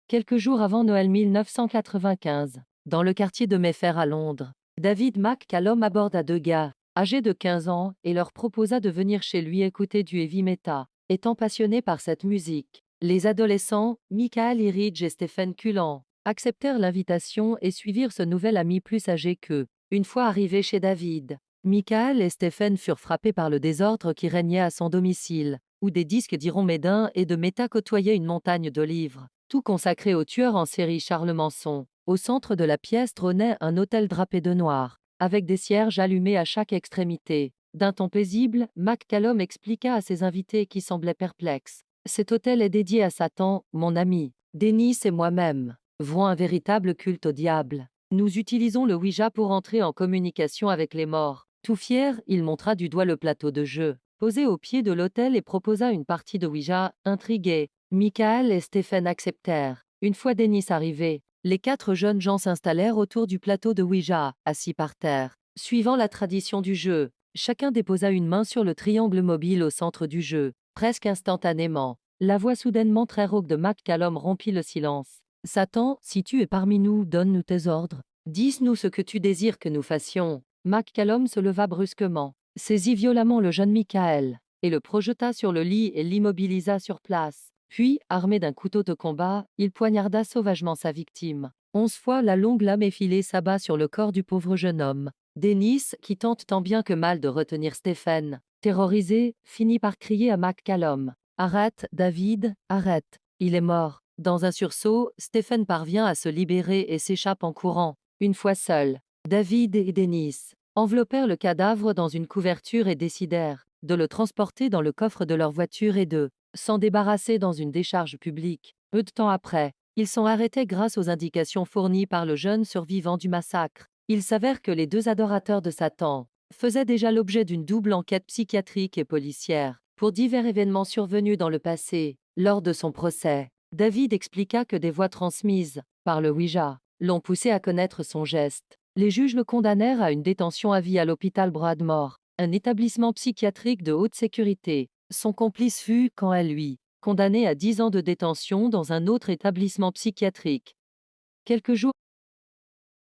Quelques jours avant Noël 1995, dans le quartier de Mayfair à Londres, David McCallum aborda deux gars, âgés de 15 ans, et leur proposa de venir chez lui écouter du heavy metal. Étant passionnés par cette musique, les adolescents, Michael Eridge et Stephen Cullen, acceptèrent l'invitation et suivirent ce nouvel ami plus âgé qu'eux. Une fois arrivés chez David, Michael et Stephen furent frappés par le désordre qui régnait à son domicile, où des disques d'Iron Maiden et de métal côtoyaient une montagne de livres, tout consacré au tueur en série Charles Manson. Au centre de la pièce trônait un autel drapé de noir, avec des cierges allumés à chaque extrémité. D'un ton paisible, McCallum expliqua à ses invités qui semblaient perplexes. Cet autel est dédié à Satan, mon ami. Dennis et moi-même vouons un véritable culte au diable. Nous utilisons le Ouija pour entrer en communication avec les morts. Tout fier, il montra du doigt le plateau de jeu, posé au pied de l'autel et proposa une partie de Ouija. Intrigués, Michael et Stephen acceptèrent. Une fois Dennis arrivé, les quatre jeunes gens s'installèrent autour du plateau de Ouija, assis par terre. Suivant la tradition du jeu, chacun déposa une main sur le triangle mobile au centre du jeu. Presque instantanément, la voix soudainement très rauque de McCallum rompit le silence. Satan, si tu es parmi nous, donne-nous tes ordres. Dis-nous ce que tu désires que nous fassions. McCallum se leva brusquement, saisit violemment le jeune Michael, et le projeta sur le lit et l'immobilisa sur place. Puis, armé d'un couteau de combat, il poignarda sauvagement sa victime. 11 fois la longue lame effilée s'abat sur le corps du pauvre jeune homme. Dennis, qui tente tant bien que mal de retenir Stephen, terrorisé, finit par crier à McCallum. « Arrête, David, arrête, il est mort. » Dans un sursaut, Stephen parvient à se libérer et s'échappe en courant. Une fois seul, David et Dennis enveloppèrent le cadavre dans une couverture et décidèrent de le transporter dans le coffre de leur voiture et de s'en débarrasser dans une décharge publique. Peu de temps après, ils sont arrêtés grâce aux indications fournies par le jeune survivant du massacre. Il s'avère que les deux adorateurs de Satan faisaient déjà l'objet d'une double enquête psychiatrique et policière pour divers événements survenus dans le passé. Lors de son procès, David expliqua que des voix transmises par le Ouija l'ont poussé à connaître son geste. Les juges le condamnèrent à une détention à vie à l'hôpital Broadmoor, un établissement psychiatrique de haute sécurité. Son complice fut, quant à lui, condamné à 10 ans de détention dans un autre établissement psychiatrique. Quelques jours